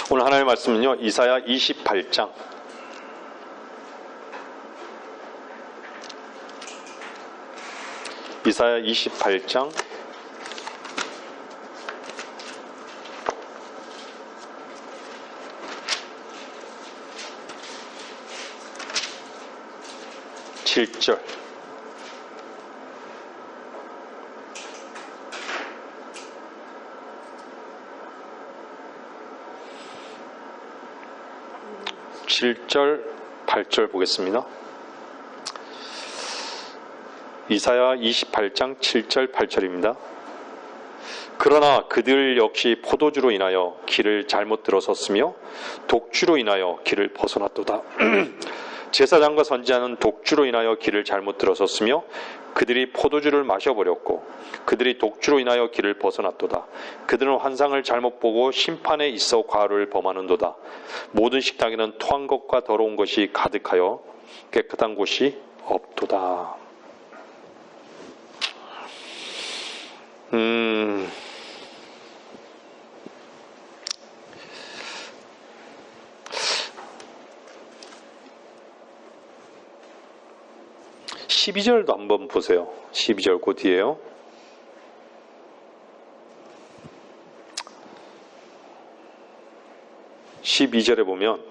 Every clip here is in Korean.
오늘 하나님의 말씀은요, 이사야 28장 7절. (7절) (8절) 보겠습니다. 이사야 28장 7절 8절입니다. 그러나 그들 역시 포도주로 인하여 길을 잘못 들어섰으며 독주로 인하여 길을 벗어났도다. 제사장과 선지자는 독주로 인하여 길을 잘못 들어섰으며 그들이 포도주를 마셔버렸고 그들이 독주로 인하여 길을 벗어났도다. 그들은 환상을 잘못 보고 심판에 있어 과를 범하는도다. 모든 식탁에는 토한 것과 더러운 것이 가득하여 깨끗한 곳이 없도다. 12절도 한번 보세요. 12절 그 뒤에요. (12절에) 보면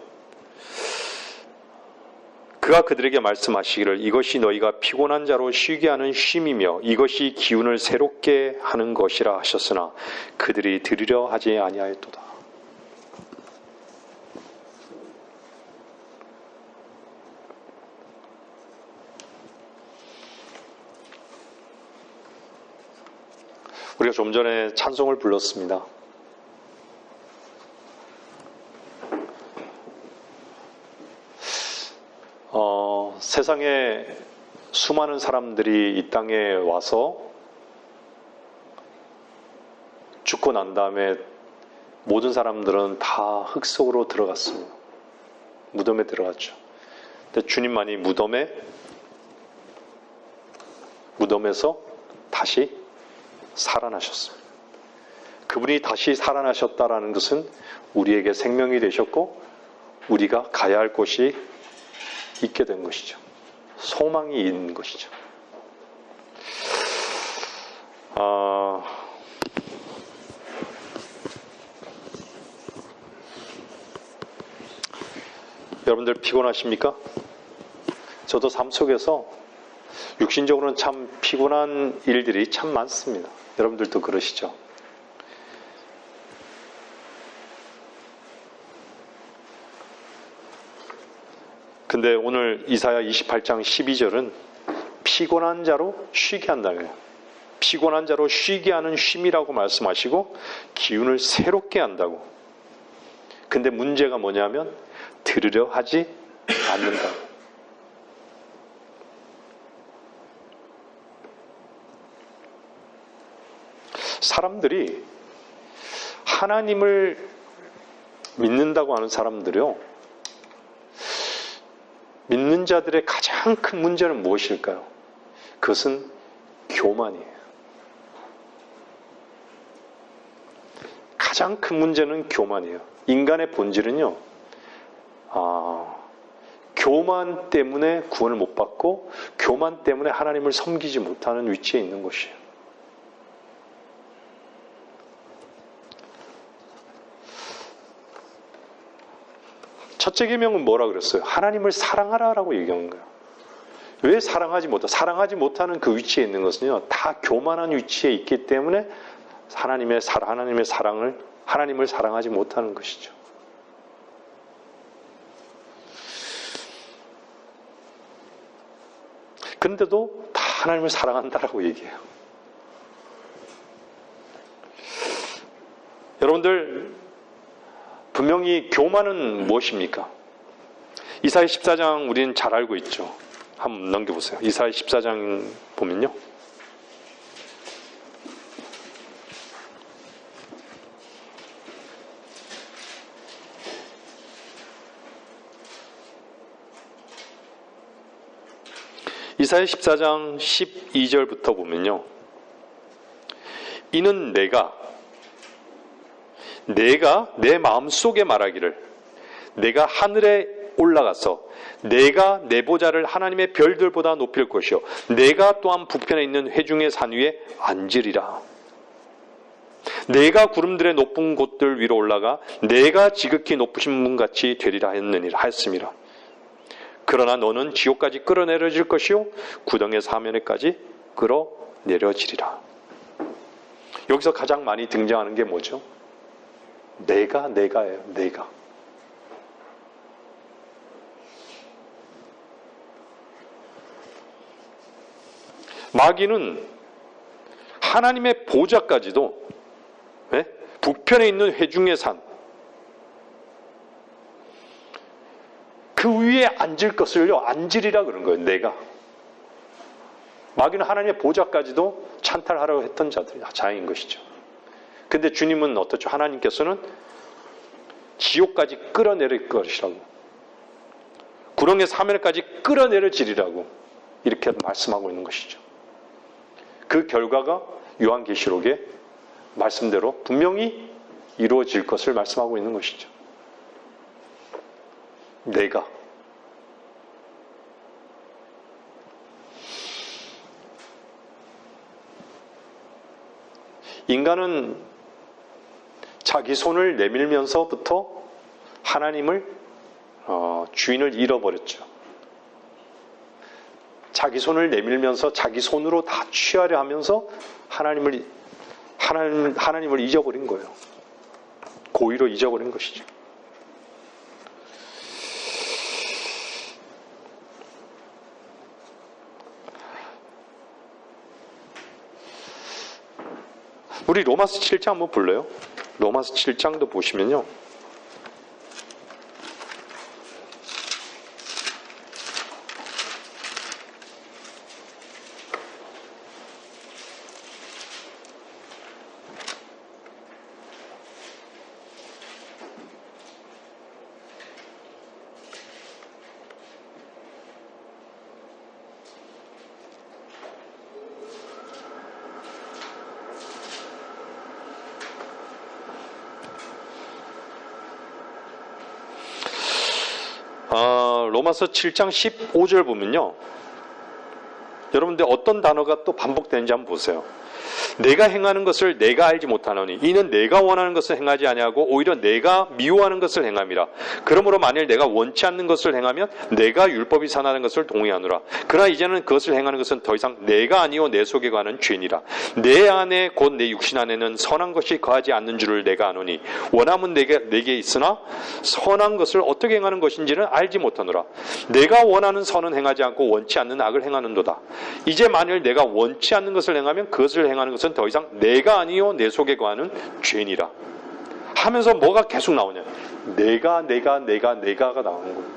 그가 그들에게 말씀하시기를 이것이 너희가 피곤한 자로 쉬게 하는 쉼이며 이것이 기운을 새롭게 하는 것이라 하셨으나 그들이 들으려 하지 아니하였도다. 우리가 좀 전에 찬송을 불렀습니다. 세상에 수많은 사람들이 이 땅에 와서 죽고 난 다음에 모든 사람들은 다 흙 속으로 들어갔습니다. 무덤에 들어갔죠. 근데 주님만이 무덤에서 다시 살아나셨습니다. 그분이 다시 살아나셨다라는 것은 우리에게 생명이 되셨고 우리가 가야 할 곳이 있게 된 것이죠. 소망이 있는 것이죠. 여러분들 피곤하십니까? 저도 삶 속에서 육신적으로는 참 피곤한 일들이 참 많습니다. 여러분들도 그러시죠? 근데 오늘 이사야 28장 12절은 피곤한 자로 쉬게 한다는 거예요. 피곤한 자로 쉬게 하는 쉼이라고 말씀하시고 기운을 새롭게 한다고. 근데 문제가 뭐냐면 들으려 하지 않는다. 사람들이 하나님을 믿는다고 하는 사람들이요, 믿는 자들의 가장 큰 문제는 무엇일까요? 그것은 교만이에요. 가장 큰 문제는 교만이에요. 인간의 본질은요, 교만 때문에 구원을 못 받고 교만 때문에 하나님을 섬기지 못하는 위치에 있는 것이에요. 첫째 계명은 뭐라 그랬어요? 하나님을 사랑하라라고 얘기한 거예요. 왜 사랑하지 못하는 그 위치에 있는 것은요, 다 교만한 위치에 있기 때문에 하나님을 사랑하지 못하는 것이죠. 그런데도 다 하나님을 사랑한다라고 얘기해요. 여러분들, 분명히 교만은 무엇입니까? 이사야 14장 우리는 잘 알고 있죠. 한번 넘겨보세요. 이사야 14장 보면요, 이사야 14장 12절부터 보면요, 이는 내가 내가 내 마음속에 말하기를 내가 하늘에 올라가서 내가 내 보좌를 하나님의 별들보다 높일 것이요 내가 또한 북편에 있는 회중의 산 위에 앉으리라. 내가 구름들의 높은 곳들 위로 올라가 내가 지극히 높으신 분같이 되리라 하였음이라. 그러나 너는 지옥까지 끌어내려질 것이요 구덩의 사면에까지 끌어내려지리라. 여기서 가장 많이 등장하는 게 뭐죠? 내가예요. 내가. 마귀는 하나님의 보좌까지도 북편에 있는 회중의 산 그 위에 앉을 것을요 앉으리라 그런 거예요. 내가. 마귀는 하나님의 보좌까지도 찬탈하라고 했던 자인 것이죠. 근데 주님은 어떻죠? 하나님께서는 지옥까지 끌어내릴 것이라고, 구렁의 사면까지 끌어내려지리라고 이렇게 말씀하고 있는 것이죠. 그 결과가 요한계시록의 말씀대로 분명히 이루어질 것을 말씀하고 있는 것이죠. 내가. 인간은 자기 손을 내밀면서부터 하나님을 주인을 잃어버렸죠. 자기 손을 내밀면서 자기 손으로 다 취하려 하면서 하나님을 잊어버린 거예요. 고의로 잊어버린 것이죠. 우리 로마서 7장 한번 볼래요? 로마서 7장도 보시면요. 로마서 7장 15절 보면요. 여러분들 어떤 단어가 또 반복되는지 한번 보세요. 내가 행하는 것을 내가 알지 못하노니 이는 내가 원하는 것을 행하지 아니하고 오히려 내가 미워하는 것을 행함이라. 그러므로 만일 내가 원치 않는 것을 행하면 내가 율법이 산하는 것을 동의하노라. 그러나 이제는 그것을 행하는 것은 더 이상 내가 아니요 내 속에 거하는 죄니라. 내 안에 곧 내 육신 안에는 선한 것이 거하지 않는 줄을 내가 아노니 원함은 내게 있으나 선한 것을 어떻게 행하는 것인지는 알지 못하노라. 내가 원하는 선은 행하지 않고 원치 않는 악을 행하는도다. 이제 만일 내가 원치 않는 것을 행하면 그것을 행하는 것은 더 이상 내가 아니요 내 속에 거하는 죄니라 하면서 뭐가 계속 나오냐? 내가가 나오는 거예요.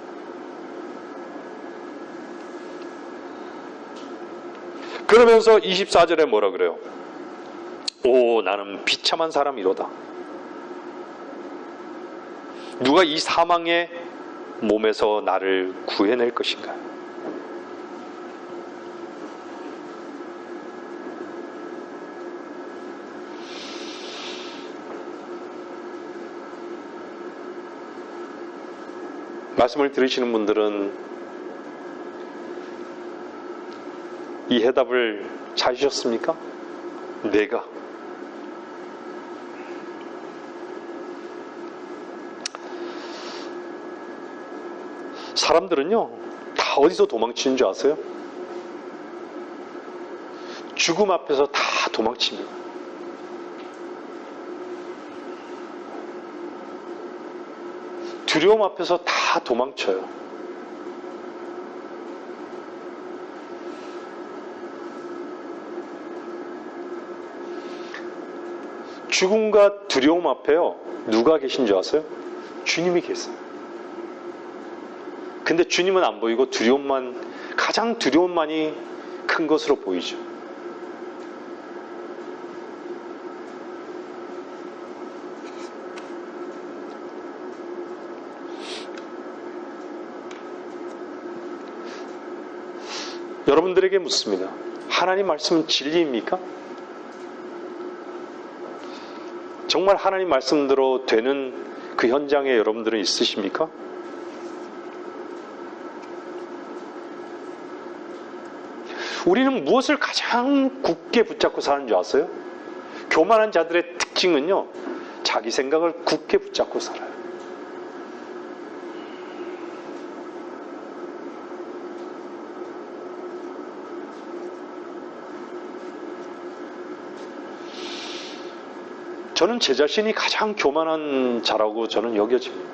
그러면서 24절에 뭐라 그래요? 오, 나는 비참한 사람이로다. 누가 이 사망의 몸에서 나를 구해낼 것인가? 말씀을 들으시는 분들은 이 해답을 찾으셨습니까? 내가. 사람들은요, 다 어디서 도망치는 줄 아세요? 죽음 앞에서 다 도망칩니다. 두려움 앞에서 다 도망쳐요. 죽음과 두려움 앞에요. 누가 계신 줄 아세요? 주님이 계세요. 근데 주님은 안 보이고 가장 두려움만이 큰 것으로 보이죠. 여러분들에게 묻습니다. 하나님 말씀은 진리입니까? 정말 하나님 말씀대로 되는 그 현장에 여러분들은 있으십니까? 우리는 무엇을 가장 굳게 붙잡고 사는 줄 아세요? 교만한 자들의 특징은요, 자기 생각을 굳게 붙잡고 살아요. 저는 제 자신이 가장 교만한 자라고 저는 여겨집니다.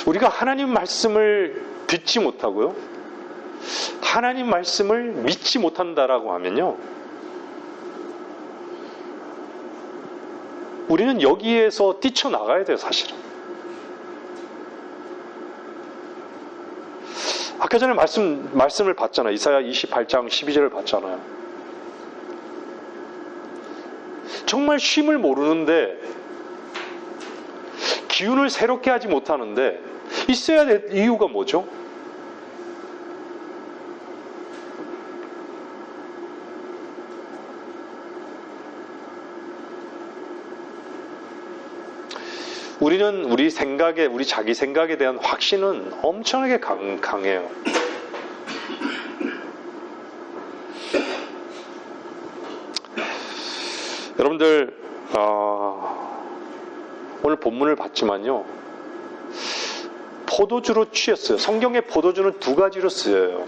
우리가 하나님 말씀을 듣지 못하고요, 하나님 말씀을 믿지 못한다라고 하면요, 우리는 여기에서 뛰쳐나가야 돼요, 사실은. 아까 전에 말씀을 봤잖아요. 이사야 28장 12절을 봤잖아요. 정말 쉼을 모르는데, 기운을 새롭게 하지 못하는데, 있어야 될 이유가 뭐죠? 우리는 우리 자기 생각에 대한 확신은 엄청나게 강해요. 여러분들, 오늘 본문을 봤지만요, 포도주로 취했어요. 성경의 포도주는 두 가지로 쓰여요.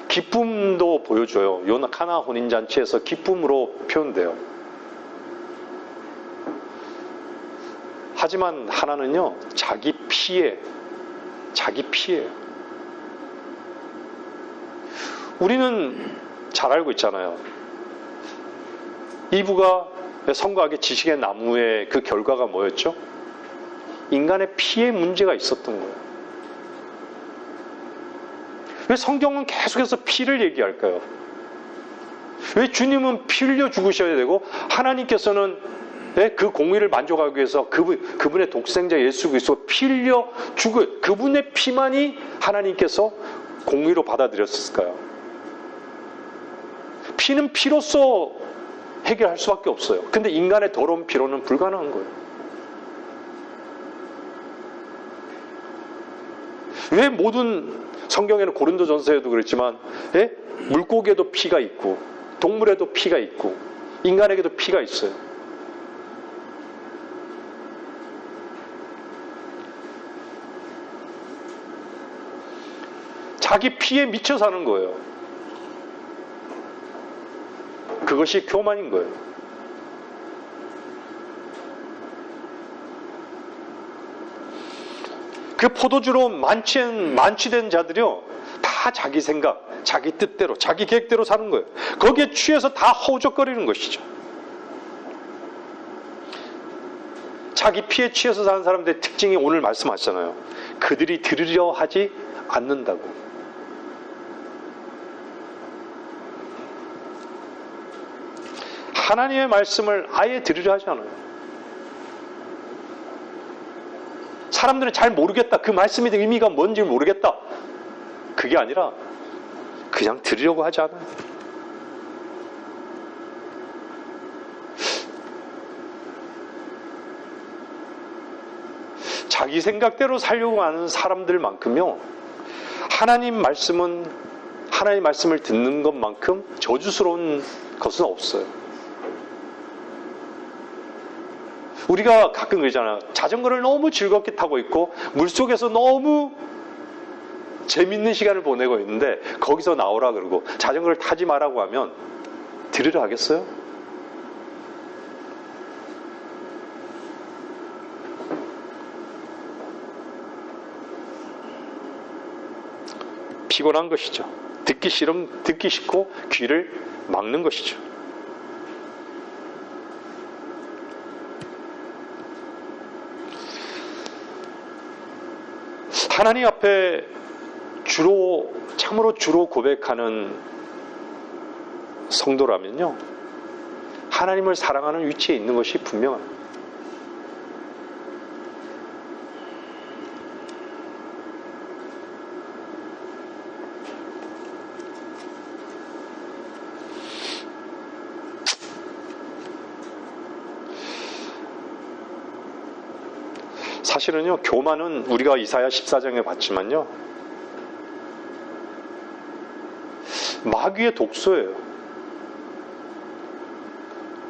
기쁨도 보여줘요. 카나 혼인잔치에서 기쁨으로 표현돼요. 하지만 하나는요, 자기 피예요. 우리는 잘 알고 있잖아요. 이브가 선과학의 지식의 나무의 그 결과가 뭐였죠? 인간의 피에 문제가 있었던 거예요. 왜 성경은 계속해서 피를 얘기할까요? 왜 주님은 피 흘려 죽으셔야 되고, 하나님께서는 그 공의를 만족하기 위해서 그분의 독생자 예수 그리스도 피 흘려 죽을 그분의 피만이 하나님께서 공의로 받아들였을까요? 피는 피로써 해결할 수밖에 없어요. 근데 인간의 더러운 피로는 불가능한 거예요. 왜 모든 성경에는 고린도전서에도 그랬지만, 물고기에도 피가 있고 동물에도 피가 있고 인간에게도 피가 있어요. 자기 피에 미쳐 사는 거예요. 그것이 교만인 거예요. 그 포도주로 만취된 자들이요, 다 자기 생각, 자기 뜻대로, 자기 계획대로 사는 거예요. 거기에 취해서 다 허우적거리는 것이죠. 자기 피에 취해서 사는 사람들의 특징이 오늘 말씀하셨잖아요. 그들이 들으려 하지 않는다고. 하나님의 말씀을 아예 들으려 하지 않아요. 사람들은 잘 모르겠다. 그 말씀의 의미가 뭔지 모르겠다. 그게 아니라 그냥 들으려고 하지 않아요. 자기 생각대로 살려고 하는 사람들만큼요, 하나님 말씀을 듣는 것만큼 저주스러운 것은 없어요. 우리가 가끔 그러잖아요. 자전거를 너무 즐겁게 타고 있고 물속에서 너무 재밌는 시간을 보내고 있는데 거기서 나오라 그러고 자전거를 타지 마라고 하면 들으려 하겠어요? 피곤한 것이죠. 듣기 싫고 귀를 막는 것이죠. 하나님 앞에 참으로 주로 고백하는 성도라면요, 하나님을 사랑하는 위치에 있는 것이 분명합니다. 사실은요, 교만은 우리가 이사야 14장에 봤지만요, 마귀의 독소예요.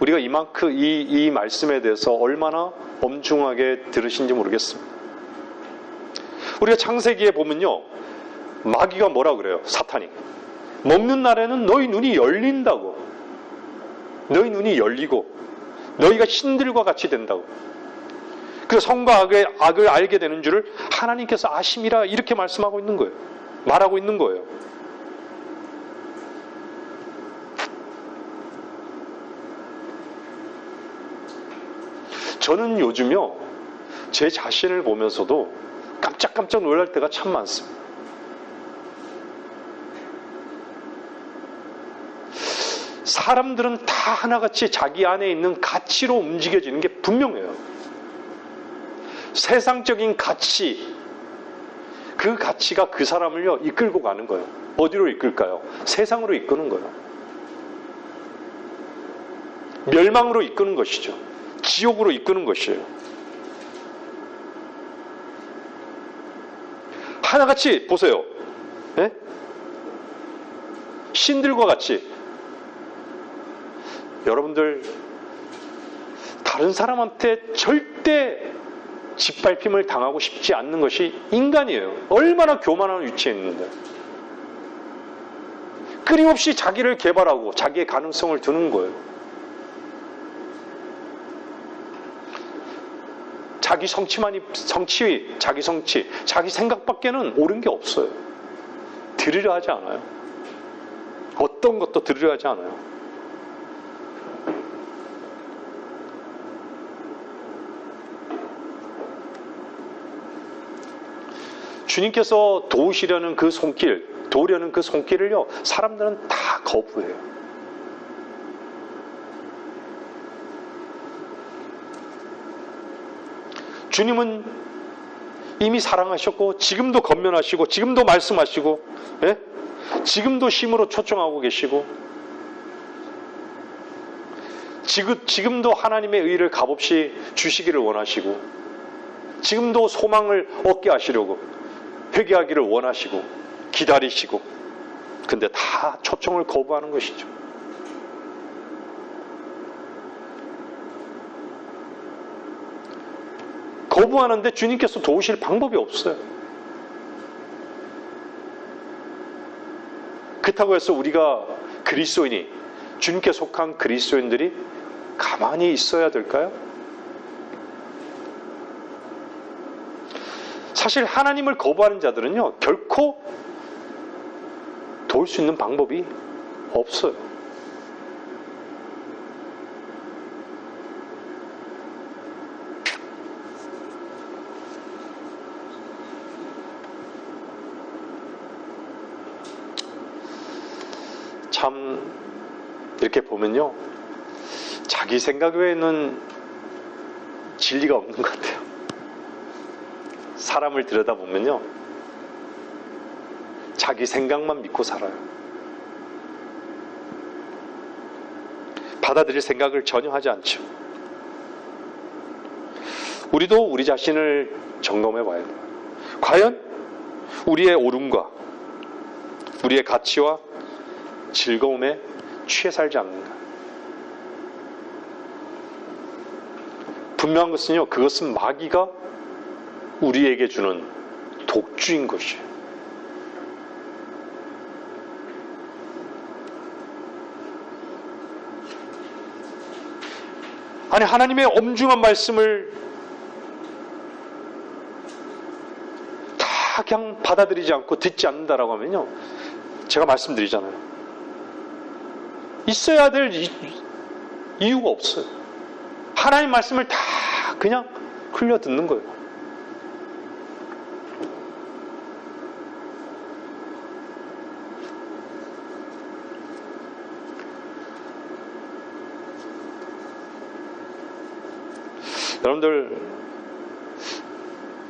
우리가 이만큼 이 말씀에 대해서 얼마나 엄중하게 들으신지 모르겠습니다. 우리가 창세기에 보면요, 마귀가 뭐라 그래요? 사탄이. 먹는 날에는 너희 눈이 열린다고. 너희 눈이 열리고 너희가 신들과 같이 된다고. 그래서 선과 악을 알게 되는 줄을 하나님께서 아심이라 이렇게 말씀하고 있는 거예요. 말하고 있는 거예요. 저는 요즘요, 제 자신을 보면서도 깜짝깜짝 놀랄 때가 참 많습니다. 사람들은 다 하나같이 자기 안에 있는 가치로 움직여지는 게 분명해요. 세상적인 가치, 그 가치가 그 사람을요, 이끌고 가는 거예요. 어디로 이끌까요? 세상으로 이끄는 거예요. 멸망으로 이끄는 것이죠. 지옥으로 이끄는 것이에요. 하나같이 보세요. 네? 신들과 같이. 여러분들, 다른 사람한테 절대 짓밟힘을 당하고 싶지 않는 것이 인간이에요. 얼마나 교만한 위치에 있는데. 끊임없이 자기를 개발하고 자기의 가능성을 두는 거예요. 자기 자기 성취, 자기 생각밖에는 옳은 게 없어요. 들으려 하지 않아요. 어떤 것도 들으려 하지 않아요. 주님께서 도우시려는 그 손길, 도우려는 그 손길을요, 사람들은 다 거부해요. 주님은 이미 사랑하셨고, 지금도 권면하시고, 지금도 말씀하시고, 예? 지금도 힘으로 초청하고 계시고, 지금도 하나님의 의를 값없이 주시기를 원하시고, 지금도 소망을 얻게 하시려고 회개하기를 원하시고 기다리시고, 근데 다 초청을 거부하는 것이죠. 거부하는데 주님께서 도우실 방법이 없어요. 그렇다고 해서 우리가 그리스도인이, 주님께 속한 그리스도인들이 가만히 있어야 될까요? 사실 하나님을 거부하는 자들은요, 결코 도울 수 있는 방법이 없어요. 참 이렇게 보면요, 자기 생각 외에는 진리가 없는 것 같아요. 사람을 들여다보면요, 자기 생각만 믿고 살아요. 받아들일 생각을 전혀 하지 않죠. 우리도 우리 자신을 점검해 봐야 돼요. 과연 우리의 옳음과 우리의 가치와 즐거움에 취해 살지 않는가? 분명한 것은요, 그것은 마귀가 우리에게 주는 독주인 것이에요. 아니, 하나님의 엄중한 말씀을 다 그냥 받아들이지 않고 듣지 않는다라고 하면요, 제가 말씀드리잖아요. 있어야 될 이유가 없어요. 하나님 말씀을 다 그냥 흘려 듣는 거예요. 여러분들,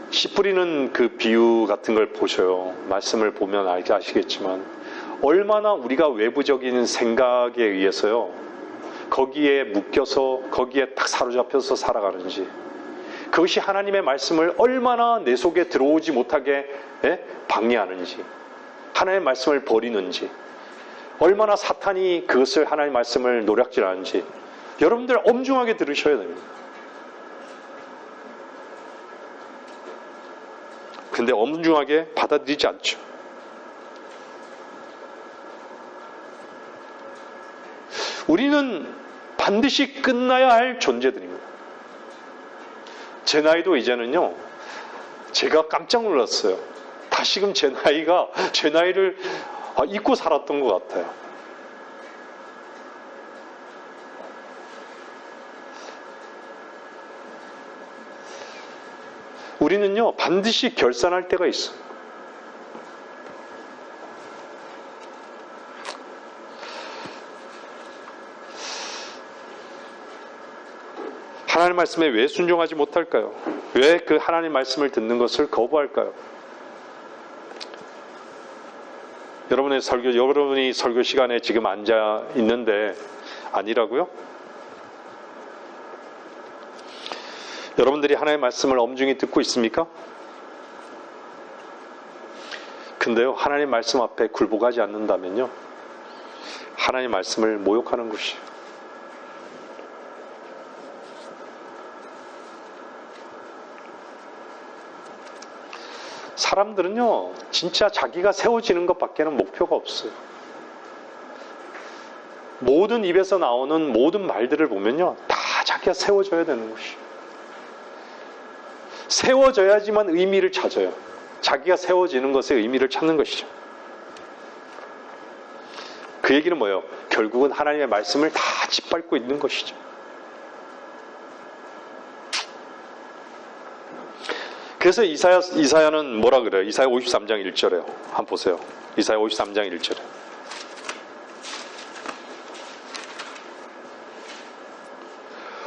씨 뿌리는 그 비유 같은 걸 보셔요. 말씀을 보면 아시겠지만 얼마나 우리가 외부적인 생각에 의해서요, 거기에 묶여서 거기에 딱 사로잡혀서 살아가는지, 그것이 하나님의 말씀을 얼마나 내 속에 들어오지 못하게 방해하는지, 하나님의 말씀을 버리는지, 얼마나 사탄이 그것을 하나님의 말씀을 노략질하는지 여러분들 엄중하게 들으셔야 됩니다. 근데 엄중하게 받아들이지 않죠. 우리는 반드시 끝나야 할 존재들입니다. 제 나이도 이제는요, 제가 깜짝 놀랐어요. 다시금 제 나이를 잊고 살았던 것 같아요. 우리는요, 반드시 결산할 때가 있어요. 하나님 말씀에 왜 순종하지 못할까요? 왜 그 하나님 말씀을 듣는 것을 거부할까요? 여러분이 설교 시간에 지금 앉아 있는데 아니라고요? 여러분들이 하나님의 말씀을 엄중히 듣고 있습니까? 근데요, 하나님 말씀 앞에 굴복하지 않는다면요, 하나님 말씀을 모욕하는 것이에요. 사람들은요, 진짜 자기가 세워지는 것밖에는 목표가 없어요. 모든 입에서 나오는 모든 말들을 보면요, 다 자기가 세워져야 되는 것이에요. 세워져야지만 의미를 찾아요. 자기가 세워지는 것의 의미를 찾는 것이죠. 그 얘기는 뭐예요? 결국은 하나님의 말씀을 다 짓밟고 있는 것이죠. 그래서 이사야는 뭐라 그래요? 이사야 53장 1절에요. 한번 보세요. 이사야 53장 1절에.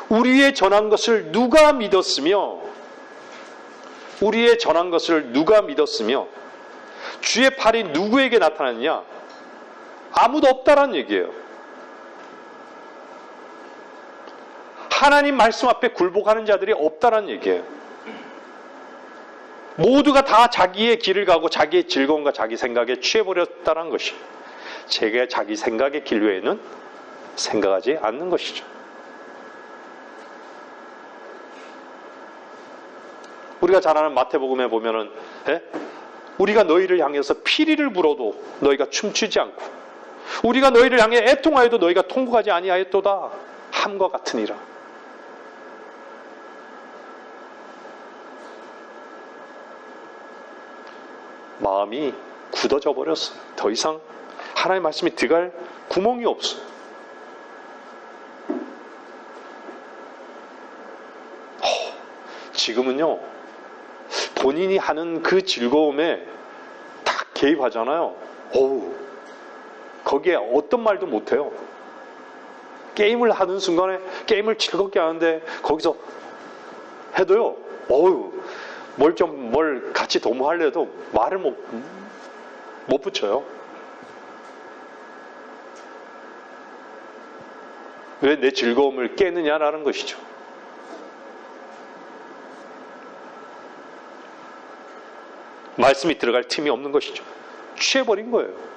우리의 전한 것을 누가 믿었으며 주의 팔이 누구에게 나타났느냐? 아무도 없다라는 얘기예요. 하나님 말씀 앞에 굴복하는 자들이 없다라는 얘기예요. 모두가 다 자기의 길을 가고 자기의 즐거움과 자기 생각에 취해버렸다는 것이, 제가 자기 생각의 길 외에는 생각하지 않는 것이죠. 우리가 잘 아는 마태복음에 보면은 우리가 너희를 향해서 피리를 불어도 너희가 춤추지 않고, 우리가 너희를 향해 애통하여도 너희가 통곡하지 아니하였도다 함과 같으니라. 마음이 굳어져 버렸어요. 더 이상 하나님의 말씀이 들어갈 구멍이 없어요. 지금은요, 본인이 하는 그 즐거움에 딱 개입하잖아요. 거기에 어떤 말도 못해요. 게임을 하는 순간에 게임을 즐겁게 하는데 거기서 해도요, 뭘 같이 도모하려 해도 말을 못 붙여요. 왜 내 즐거움을 깨느냐라는 것이죠. 말씀이 들어갈 틈이 없는 것이죠. 취해버린 거예요.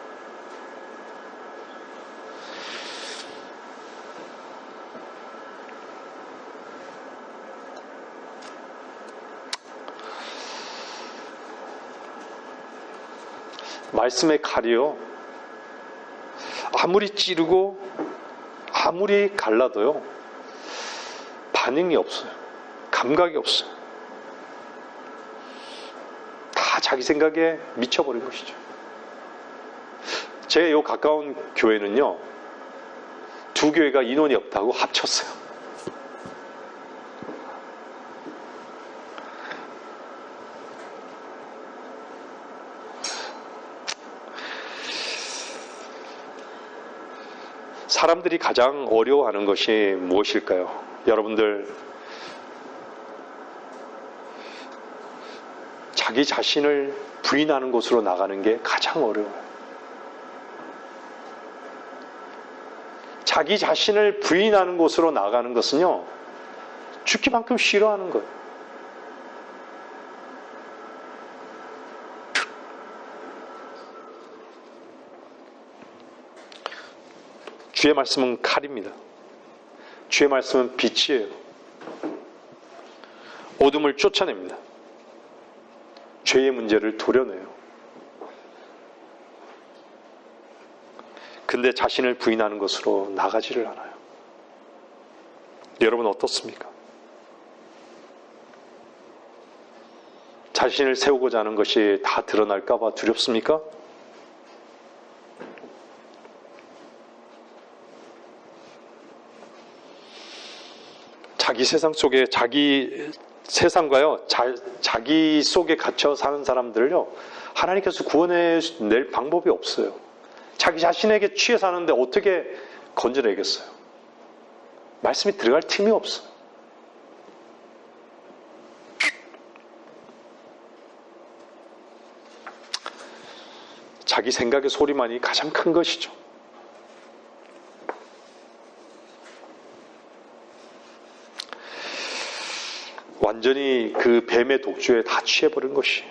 말씀의 칼이요, 아무리 찌르고 아무리 갈라도요, 반응이 없어요. 감각이 없어요. 다 자기 생각에 미쳐버린 것이죠. 제 요 가까운 교회는요, 두 교회가 인원이 없다고 합쳤어요. 사람들이 가장 어려워하는 것이 무엇일까요? 여러분들, 자기 자신을 부인하는 곳으로 나가는 게 가장 어려워요. 자기 자신을 부인하는 곳으로 나가는 것은요, 죽기만큼 싫어하는 거예요. 주의 말씀은 칼입니다. 주의 말씀은 빛이에요. 어둠을 쫓아냅니다. 죄의 문제를 도려내요. 근데 자신을 부인하는 것으로 나가지를 않아요. 여러분 어떻습니까? 자신을 세우고자 하는 것이 다 드러날까 봐 두렵습니까? 자기 세상 속에 자기 세상과요, 자기 속에 갇혀 사는 사람들을요, 하나님께서 구원해낼 방법이 없어요. 자기 자신에게 취해 사는데 어떻게 건져내겠어요? 말씀이 들어갈 틈이 없어요. 자기 생각의 소리만이 가장 큰 것이죠. 완전히 그 뱀의 독주에 다 취해버린 것이에요.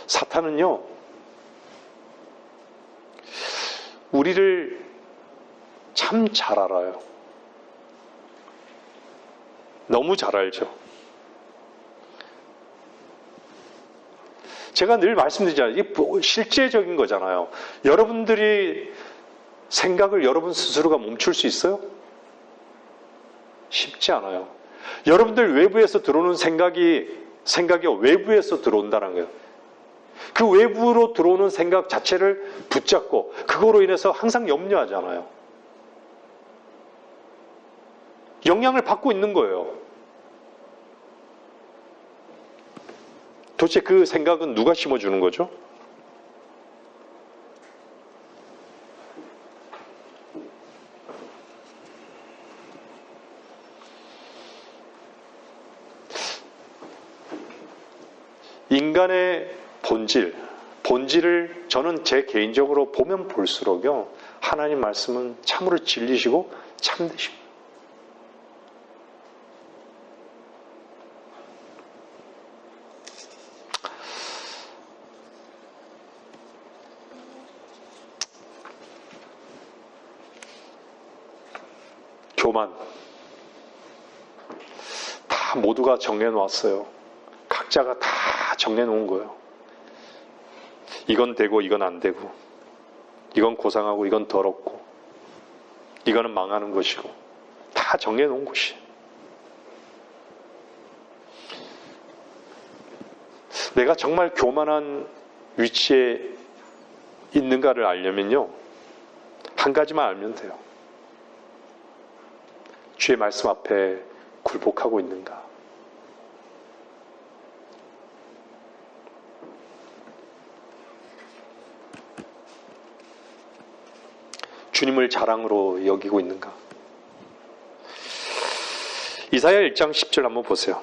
사탄은요, 우리를 참 잘 알아요. 너무 잘 알죠. 제가 늘 말씀드리잖아요. 이게 실제적인 거잖아요. 여러분들이 생각을 여러분 스스로가 멈출 수 있어요? 쉽지 않아요. 여러분들 외부에서 들어오는 생각이 외부에서 들어온다는 거예요. 그 외부로 들어오는 생각 자체를 붙잡고 그거로 인해서 항상 염려하잖아요. 영향을 받고 있는 거예요. 도대체 그 생각은 누가 심어주는 거죠? 인간의 본질을 저는 제 개인적으로 보면 볼수록요, 하나님 말씀은 참으로 진리시고 참되십니다. 교만. 다 모두가 정해놓았어요. 각자가 다 정해놓은 거예요. 이건 되고 이건 안 되고, 이건 고상하고 이건 더럽고, 이거는 망하는 것이고, 다 정해놓은 것이. 내가 정말 교만한 위치에 있는가를 알려면요, 한 가지만 알면 돼요. 주의 말씀 앞에 굴복하고 있는가. 주님을 자랑으로 여기고 있는가. 이사야 1장 10절 한번 보세요.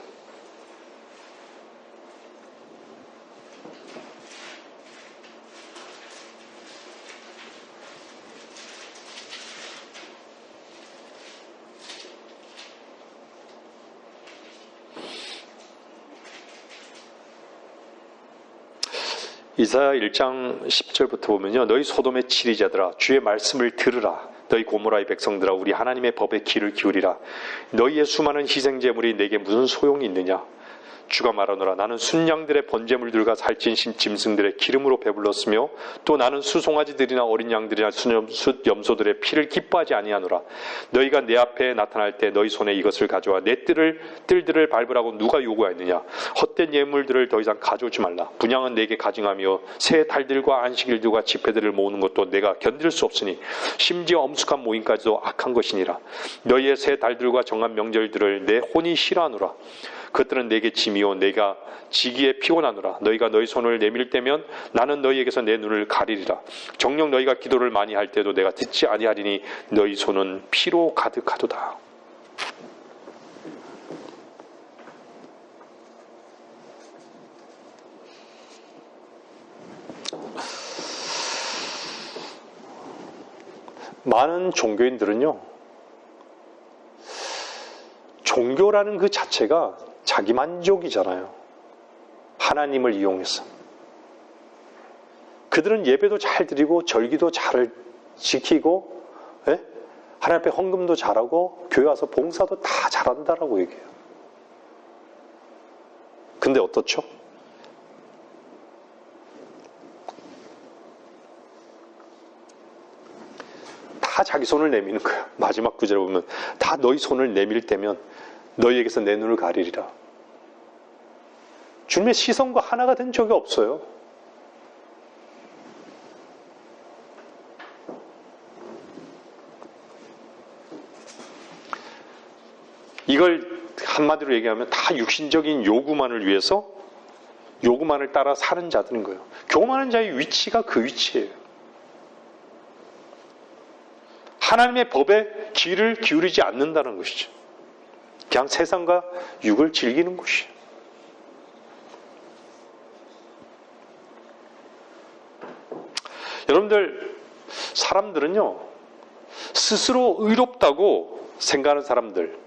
이사야 1장 10절부터 보면요, 너희 소돔의 치리자들아 주의 말씀을 들으라. 너희 고모라의 백성들아 우리 하나님의 법에 귀를 기울이라. 너희의 수많은 희생제물이 내게 무슨 소용이 있느냐. 주가 말하노라. 나는 순양들의 번제물들과 살찐 짐승들의 기름으로 배불렀으며 또 나는 수송아지들이나 어린 양들이나 숫 염소들의 피를 기뻐하지 아니하노라. 너희가 내 앞에 나타날 때 너희 손에 이것을 가져와 내 뜰들을 밟으라고 누가 요구하였느냐. 헛된 예물들을 더 이상 가져오지 말라. 분향은 내게 가증하며 새 달들과 안식일들과 집회들을 모으는 것도 내가 견딜 수 없으니 심지어 엄숙한 모임까지도 악한 것이니라. 너희의 새 달들과 정한 명절들을 내 혼이 싫어하노라. 그것들은 내게 짐이요 내가 지기에 피곤하노라. 너희가 너희 손을 내밀 때면 나는 너희에게서 내 눈을 가리리라. 정녕 너희가 기도를 많이 할 때도 내가 듣지 아니하리니 너희 손은 피로 가득하도다. 많은 종교인들은요, 종교라는 그 자체가 자기 만족이잖아요. 하나님을 이용해서. 그들은 예배도 잘 드리고 절기도 잘 지키고, 예? 하나님 앞에 헌금도 잘하고 교회 와서 봉사도 다 잘한다라고 얘기해요. 근데 어떻죠? 다 자기 손을 내미는 거예요. 마지막 구절에 보면 다 너희 손을 내밀 때면 너희에게서 내 눈을 가리리라. 주님의 시선과 하나가 된 적이 없어요. 이걸 한마디로 얘기하면 다 육신적인 요구만을 위해서 요구만을 따라 사는 자들인 거예요. 교만한 자의 위치가 그 위치예요. 하나님의 법에 귀를 기울이지 않는다는 것이죠. 그냥 세상과 육을 즐기는 것이에요. 여러분들, 사람들은요, 스스로 의롭다고 생각하는 사람들,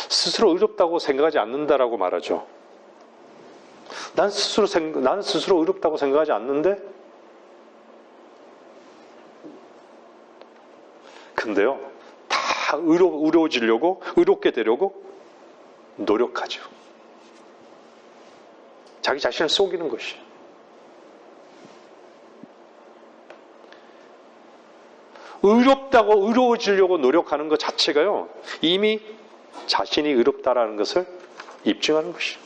스스로 의롭다고 생각하지 않는다라고 말하죠. 나는 스스로 의롭다고 생각하지 않는데, 근데요, 다 의로워지려고, 의롭게 되려고 노력하죠. 자기 자신을 속이는 것이에요. 의롭다고 의로워지려고 노력하는 것 자체가요, 이미 자신이 의롭다라는 것을 입증하는 것이에요.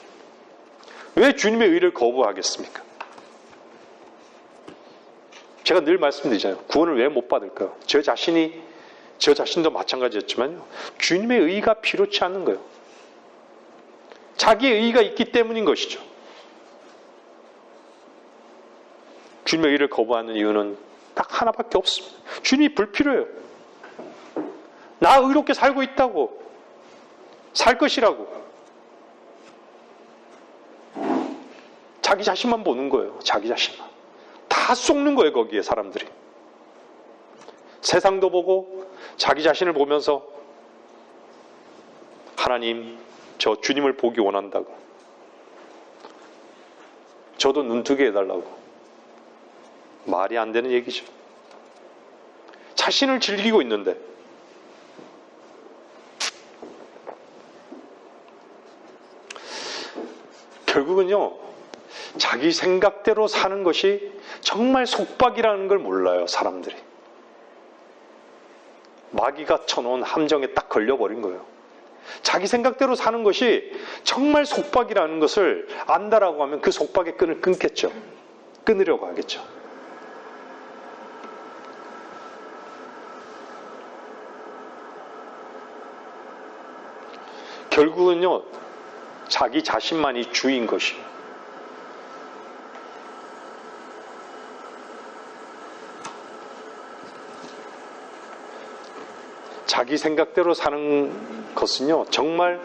왜 주님의 의를 거부하겠습니까? 제가 늘 말씀드리잖아요. 구원을 왜 못 받을까요? 저 자신도 마찬가지였지만요. 주님의 의가 필요치 않은 거예요. 자기의 의가 있기 때문인 것이죠. 주님의 의를 거부하는 이유는 딱 하나밖에 없습니다. 주님이 불필요해요. 나 의롭게 살고 있다고. 살 것이라고. 자기 자신만 보는 거예요. 자기 자신만. 다 속는 거예요. 거기에 사람들이. 세상도 보고 자기 자신을 보면서 하나님, 저 주님을 보기 원한다고. 저도 눈뜨게 해달라고. 말이 안 되는 얘기죠. 자신을 즐기고 있는데 결국은요, 자기 생각대로 사는 것이 정말 속박이라는 걸 몰라요, 사람들이. 마귀가 쳐놓은 함정에 딱 걸려버린 거예요. 자기 생각대로 사는 것이 정말 속박이라는 것을 안다라고 하면 그 속박의 끈을 끊겠죠. 끊으려고 하겠죠. 결국은요, 자기 자신만이 주인 것이에요. 자기 생각대로 사는 것은요, 정말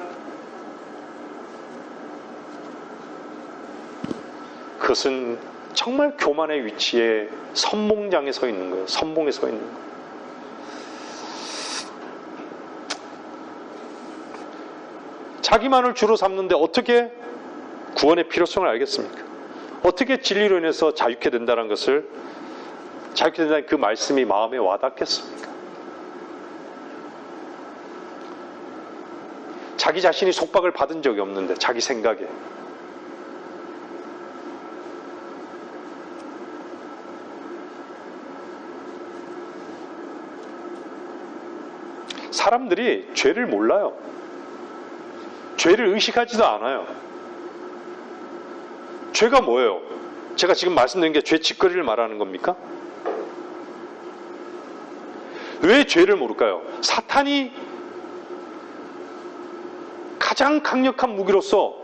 그것은 정말 교만의 위치에 선봉장에 서 있는 거예요. 선봉에 서 있는 거예요. 자기만을 주로 삼는데 어떻게 구원의 필요성을 알겠습니까? 어떻게 진리로 인해서 자유케 된다는 것을, 자유케 된다는 그 말씀이 마음에 와닿겠습니까? 자기 자신이 속박을 받은 적이 없는데, 자기 생각에. 사람들이 죄를 몰라요. 죄를 의식하지도 않아요. 죄가 뭐예요? 제가 지금 말씀드린 게 죄 짓거리를 말하는 겁니까? 왜 죄를 모를까요? 사탄이 가장 강력한 무기로서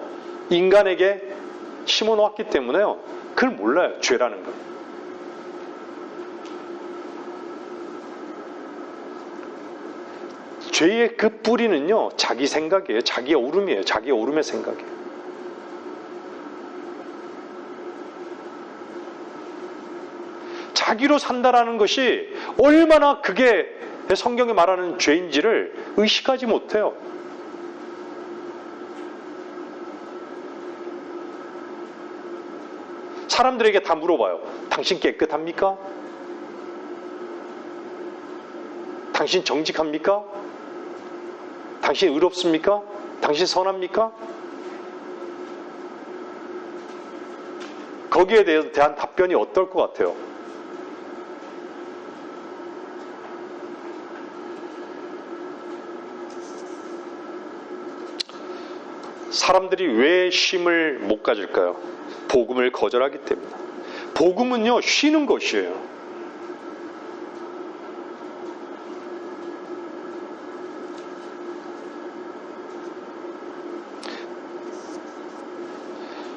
인간에게 심어놓았기 때문에요. 그걸 몰라요. 죄라는 걸. 죄의 그 뿌리는요, 자기 생각이에요. 자기의 오름이에요. 자기의 오름의 생각이에요. 자기로 산다라는 것이 얼마나 그게 성경이 말하는 죄인지를 의식하지 못해요. 사람들에게 다 물어봐요. 당신 깨끗합니까? 당신 정직합니까? 당신 의롭습니까? 당신 선합니까? 거기에 대한 답변이 어떨 것 같아요? 사람들이 왜 쉼을 못 가질까요? 복음을 거절하기 때문에. 복음은요, 쉬는 것이에요.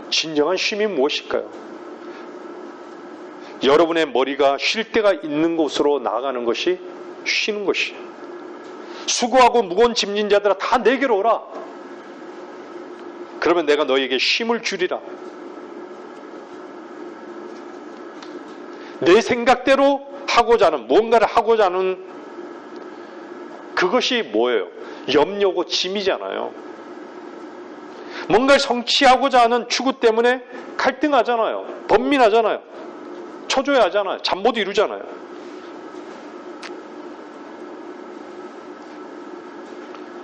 진정한 쉼이 무엇일까요? 여러분의 머리가 쉴 데가 있는 곳으로 나아가는 것이 쉬는 것이에요. 수고하고 무거운 짐진 자들아 다 내게로 오라. 그러면 내가 너에게 쉼을 주리라. 내 생각대로 하고자 하는, 뭔가를 하고자 하는 그것이 뭐예요? 염려고 짐이잖아요. 뭔가를 성취하고자 하는 추구 때문에 갈등하잖아요. 번민하잖아요. 초조해하잖아요. 잠 못 이루잖아요.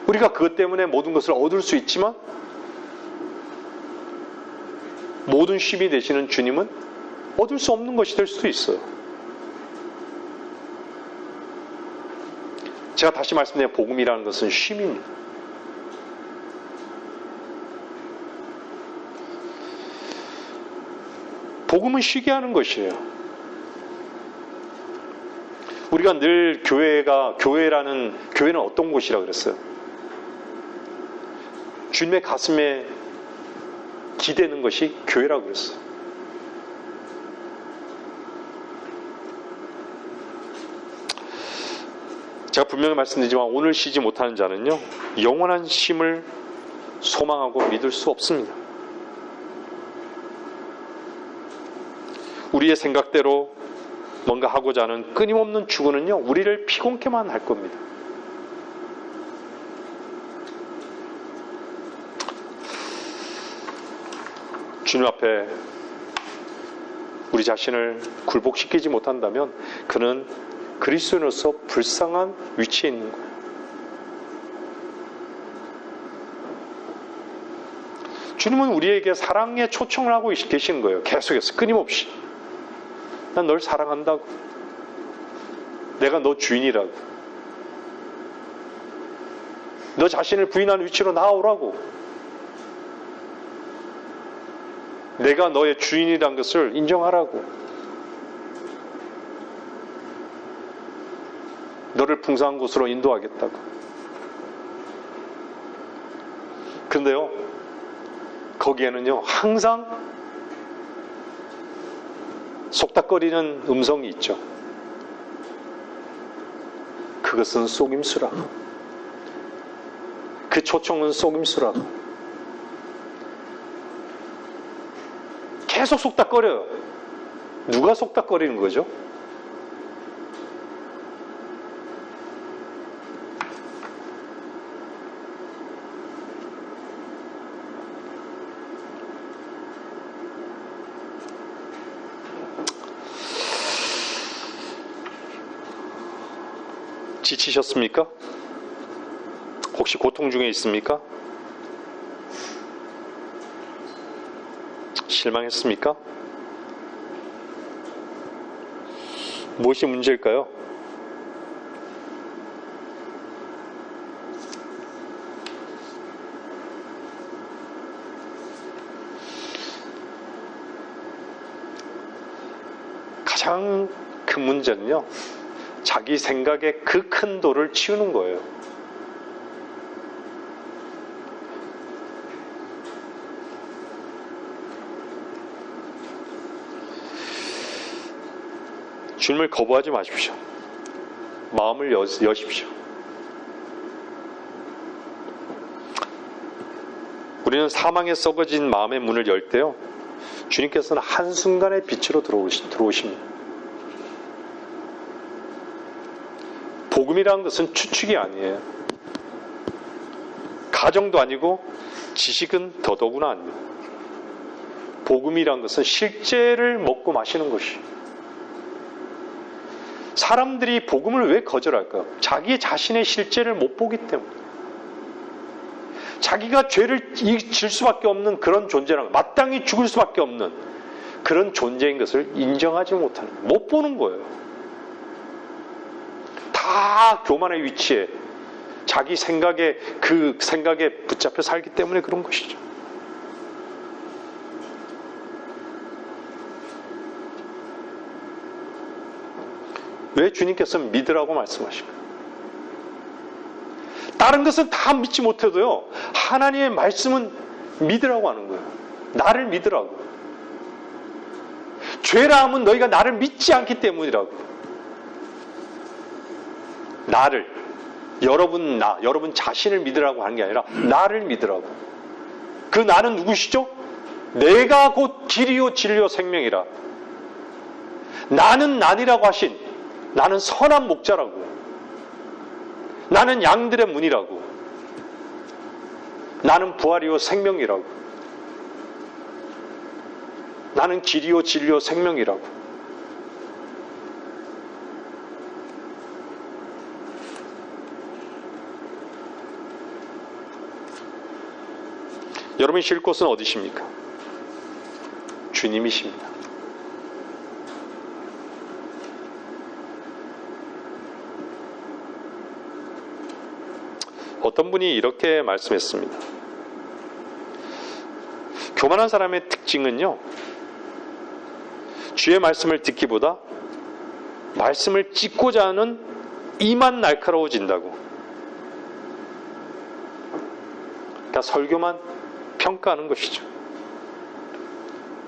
우리가 그것 때문에 모든 것을 얻을 수 있지만 모든 쉼이 되시는 주님은 얻을 수 없는 것이 될 수도 있어요. 제가 다시 말씀드린 복음이라는 것은 쉼입니다. 복음은 쉬게 하는 것이에요. 우리가 늘 교회는 어떤 곳이라고 그랬어요? 주님의 가슴에 기대는 것이 교회라고 그랬어요. 제가 분명히 말씀드리지만 오늘 쉬지 못하는 자는요, 영원한 쉼을 소망하고 믿을 수 없습니다. 우리의 생각대로 뭔가 하고자 하는 끊임없는 추구는요, 우리를 피곤케만 할 겁니다. 주님 앞에 우리 자신을 굴복시키지 못한다면 그는 그리스도인으로서 불쌍한 위치에 있는 거예요. 주님은 우리에게 사랑에 초청을 하고 계시는 거예요. 계속해서 끊임없이. 난 널 사랑한다고. 내가 너 주인이라고. 너 자신을 부인하는 위치로 나아오라고. 내가 너의 주인이란 것을 인정하라고. 너를 풍성한 곳으로 인도하겠다고. 그런데요, 거기에는요, 항상 속닥거리는 음성이 있죠. 그것은 속임수라. 그 초청은 속임수라. 계속 속닥거려요. 누가 속닥거리는 거죠? 지치셨습니까? 혹시 고통 중에 있습니까? 실망했습니까? 무엇이 문제일까요? 가장 큰 문제는요, 자기 생각의 그 큰 돌을 치우는 거예요. 주님을 거부하지 마십시오. 마음을 여십시오. 우리는 사망에 썩어진 마음의 문을 열 때요, 주님께서는 한순간의 빛으로 들어오십니다. 복음이라는 것은 추측이 아니에요. 가정도 아니고 지식은 더더구나 아닙니다. 복음이란 것은 실제를 먹고 마시는 것이. 사람들이 복음을 왜 거절할까요? 자기 자신의 실제를 못 보기 때문에. 자기가 죄를 질 수밖에 없는 그런 존재라는, 마땅히 죽을 수밖에 없는 그런 존재인 것을 인정하지 못하는 거예요. 못 보는 거예요. 다 교만의 위치에 자기 생각에, 그 생각에 붙잡혀 살기 때문에 그런 것이죠. 왜 주님께서는 믿으라고 말씀하실까요? 다른 것은 다 믿지 못해도요, 하나님의 말씀은 믿으라고 하는 거예요. 나를 믿으라고. 죄라 함은 너희가 나를 믿지 않기 때문이라고. 나를, 여러분 자신을 믿으라고 하는 게 아니라 나를 믿으라고. 그 나는 누구시죠? 내가 곧 길이요 진리요 생명이라. 나는 난이라고 하신, 나는 선한 목자라고. 나는 양들의 문이라고. 나는 부활이요 생명이라고. 나는 길이요 진리요 생명이라고. 여러분이 쉴 곳은 어디십니까? 주님이십니다. 어떤 분이 이렇게 말씀했습니다. 교만한 사람의 특징은요, 주의 말씀을 듣기보다 말씀을 찢고자 하는 이만 날카로워진다고. 그러니까 설교만 평가하는 것이죠.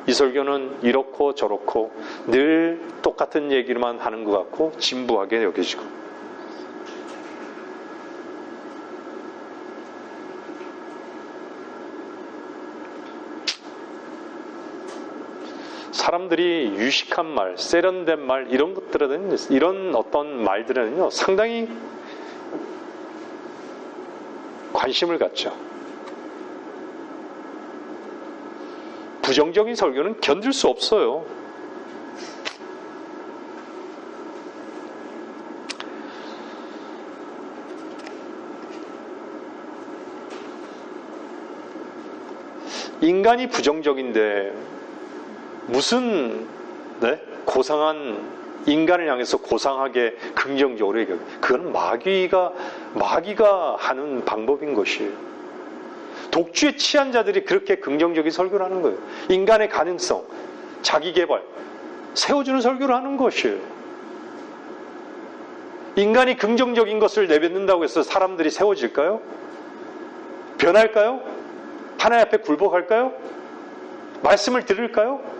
이 설교는 이렇고 저렇고 늘 똑같은 얘기만 하는 것 같고 진부하게 여겨지고. 사람들이 유식한 말, 세련된 말, 이런 것들은, 이런 어떤 말들은요, 상당히 관심을 갖죠. 부정적인 설교는 견딜 수 없어요. 인간이 부정적인데 무슨 고상한 인간을 향해서 고상하게 긍정적으로 얘기해요. 그건 마귀가 하는 방법인 것이에요. 독주에 취한 자들이 그렇게 긍정적인 설교를 하는 거예요. 인간의 가능성, 자기개발 세워주는 설교를 하는 것이에요. 인간이 긍정적인 것을 내뱉는다고 해서 사람들이 세워질까요? 변할까요? 하나님 앞에 굴복할까요? 말씀을 들을까요?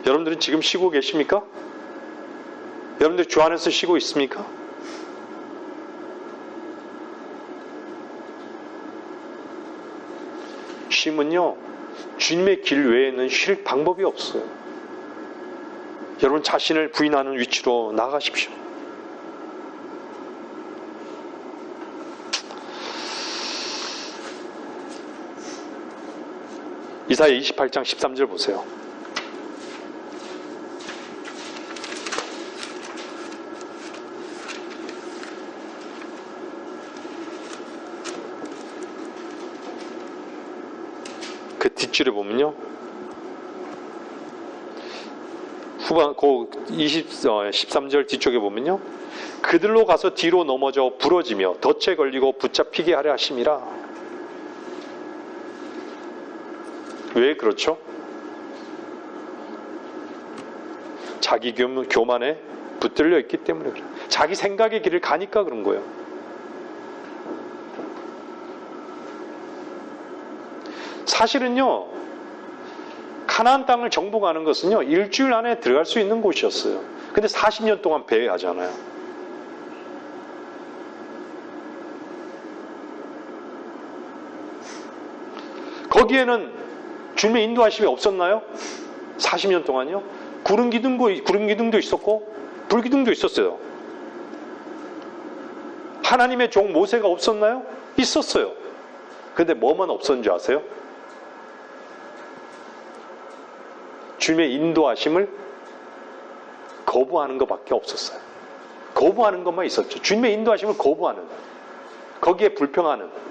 여러분들은 지금 쉬고 계십니까? 여러분들 주 안에서 쉬고 있습니까? 쉼은요, 주님의 길 외에는 쉴 방법이 없어요. 여러분 자신을 부인하는 위치로 나아가십시오. 이사야 28장 13절 보세요. 그 뒷줄에 보면요, 후반 13절 뒤쪽에 보면요, 그들로 가서 뒤로 넘어져 부러지며 덫에 걸리고 붙잡히게 하려 하심이라. 왜 그렇죠? 자기 교만에 붙들려 있기 때문에 그래요. 자기 생각의 길을 가니까 그런 거예요. 사실은요, 가나안 땅을 정복하는 것은요, 일주일 안에 들어갈 수 있는 곳이었어요. 근데 40년 동안 배회하잖아요. 거기에는 주님의 인도하심이 없었나요? 40년 동안요? 구름 기둥도 있었고 불 기둥도 있었어요. 하나님의 종 모세가 없었나요? 있었어요. 근데 뭐만 없었는지 아세요? 주님의 인도하심을 거부하는 것밖에 없었어요. 거부하는 것만 있었죠. 주님의 인도하심을 거부하는, 거기에 불평하는.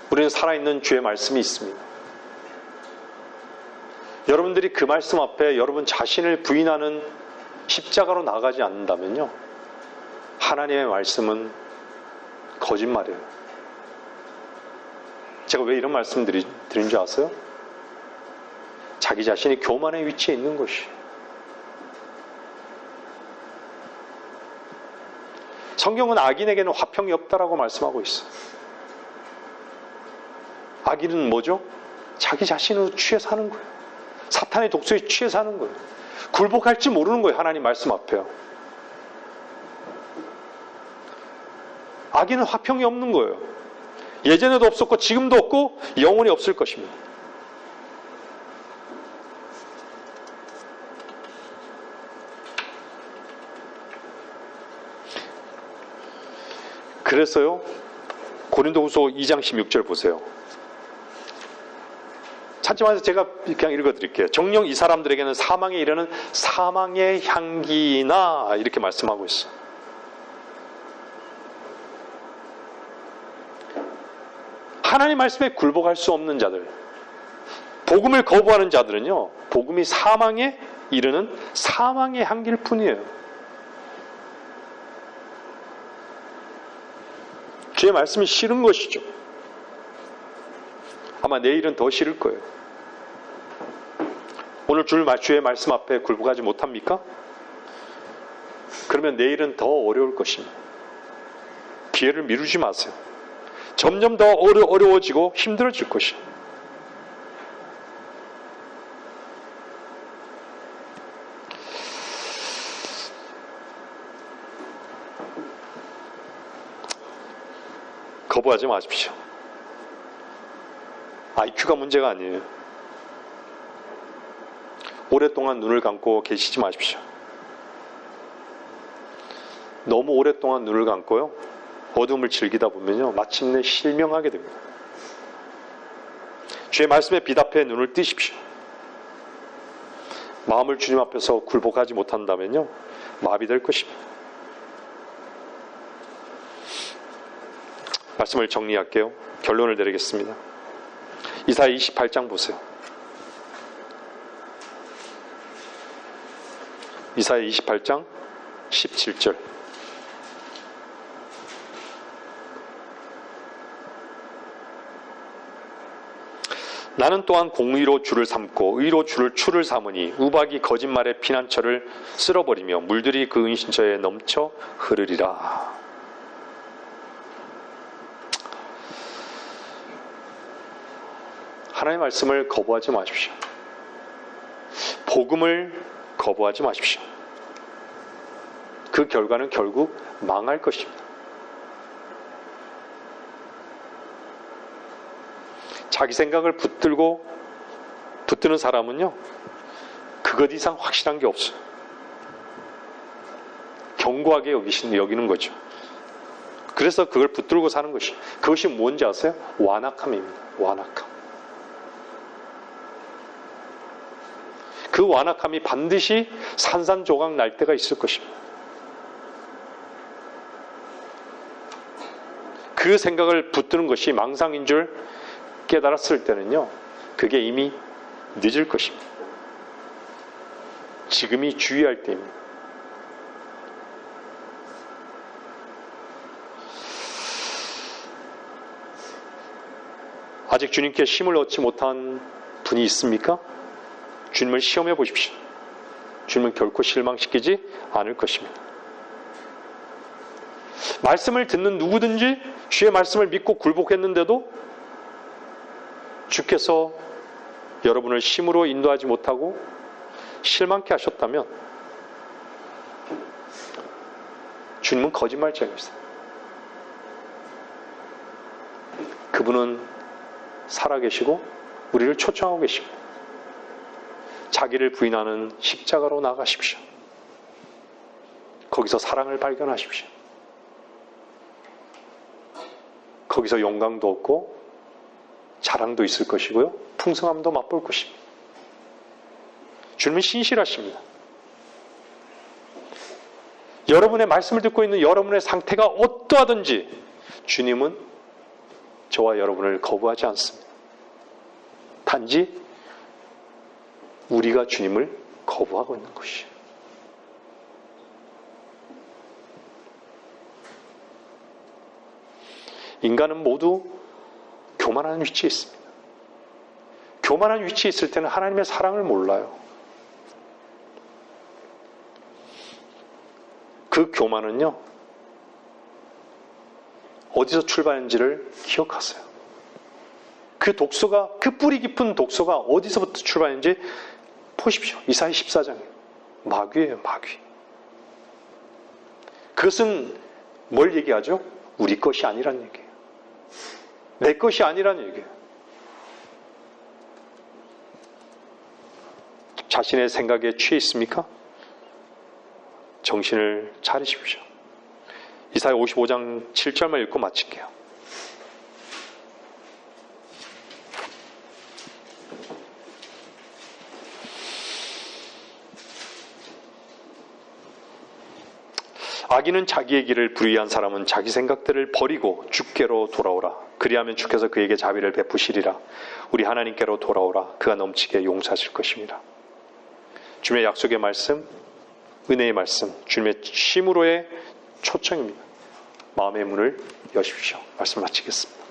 우리는 살아있는 주의 말씀이 있습니다. 여러분들이 그 말씀 앞에 여러분 자신을 부인하는 십자가로 나가지 않는다면요, 하나님의 말씀은 거짓말이에요. 제가 왜 이런 말씀 드린 줄 아세요? 자기 자신이 교만의 위치에 있는 것이. 성경은 악인에게는 화평이 없다라고 말씀하고 있어요. 악인은 뭐죠? 자기 자신으로 취해 사는 거예요. 사탄의 독소에 취해 사는 거예요. 굴복할지 모르는 거예요. 하나님 말씀 앞에요. 악인은 화평이 없는 거예요. 예전에도 없었고 지금도 없고 영원히 없을 것입니다. 그래서요, 고린도후서 2장 16절 보세요. 찾지 마세요. 제가 그냥 읽어드릴게요. 정녕 이 사람들에게는 사망에 이르는 사망의 향기나, 이렇게 말씀하고 있어요. 하나님 말씀에 굴복할 수 없는 자들, 복음을 거부하는 자들은요, 복음이 사망에 이르는 사망의 향기일 뿐이에요. 주의 말씀이 싫은 것이죠. 아마 내일은 더 싫을 거예요. 오늘 주의 말씀 앞에 굴복하지 못합니까? 그러면 내일은 더 어려울 것입니다. 기회를 미루지 마세요. 점점 더 어려워지고 힘들어질 것이에요. 거부하지 마십시오. IQ가 문제가 아니에요. 오랫동안 눈을 감고 계시지 마십시오. 너무 오랫동안 눈을 감고요, 어둠을 즐기다 보면요, 마침내 실명하게 됩니다. 주의 말씀에 빛 앞에 눈을 뜨십시오. 마음을 주님 앞에서 굴복하지 못한다면요, 마비될 것입니다. 말씀을 정리할게요. 결론을 내리겠습니다. 이사야 28장 보세요. 이사야 28장 17절. 나는 또한 공의로 주를 삼고 의로 주를 추를 삼으니 우박이 거짓말의 피난처를 쓸어버리며 물들이 그 은신처에 넘쳐 흐르리라. 하나님의 말씀을 거부하지 마십시오. 복음을 거부하지 마십시오. 그 결과는 결국 망할 것입니다. 자기 생각을 붙드는 사람은요, 그것 이상 확실한 게 없어요. 견고하게 여기는 거죠. 그래서 그걸 붙들고 사는 것이, 그것이 뭔지 아세요? 완악함입니다. 완악함. 그 완악함이 반드시 산산조각 날 때가 있을 것입니다. 그 생각을 붙드는 것이 망상인 줄 깨달았을 때는요, 그게 이미 늦을 것입니다. 지금이 주의할 때입니다. 아직 주님께 힘을 얻지 못한 분이 있습니까? 주님을 시험해 보십시오. 주님은 결코 실망시키지 않을 것입니다. 말씀을 듣는 누구든지 주의 말씀을 믿고 굴복했는데도 주께서 여러분을 힘으로 인도하지 못하고 실망케 하셨다면 주님은 거짓말쟁이입니다. 그분은 살아계시고 우리를 초청하고 계십니다. 자기를 부인하는 십자가로 나가십시오. 거기서 사랑을 발견하십시오. 거기서 영광도 얻고 자랑도 있을 것이고요. 풍성함도 맛볼 것입니다. 주님은 신실하십니다. 여러분의 말씀을 듣고 있는 여러분의 상태가 어떠하든지 주님은 저와 여러분을 거부하지 않습니다. 단지 우리가 주님을 거부하고 있는 것이에요. 인간은 모두 교만한 위치에 있습니다. 교만한 위치에 있을 때는 하나님의 사랑을 몰라요. 그 교만은요, 어디서 출발했는지를 기억하세요. 그 독소가, 그 뿌리 깊은 독소가 어디서부터 출발했는지 보십시오. 이사야 14장에. 마귀예요, 마귀. 그것은 뭘 얘기하죠? 우리 것이 아니란 얘기예요. 내 것이 아니란 얘기예요. 자신의 생각에 취해 있습니까? 정신을 차리십시오. 이사야 55장 7절만 읽고 마칠게요. 악인은 자기의 길을 불의한 사람은 자기 생각들을 버리고 주께로 돌아오라. 그리하면 주께서 그에게 자비를 베푸시리라. 우리 하나님께로 돌아오라. 그가 넘치게 용서하실 것입니다. 주님의 약속의 말씀, 은혜의 말씀, 주님의 쉼으로의 초청입니다. 마음의 문을 여십시오. 말씀 마치겠습니다.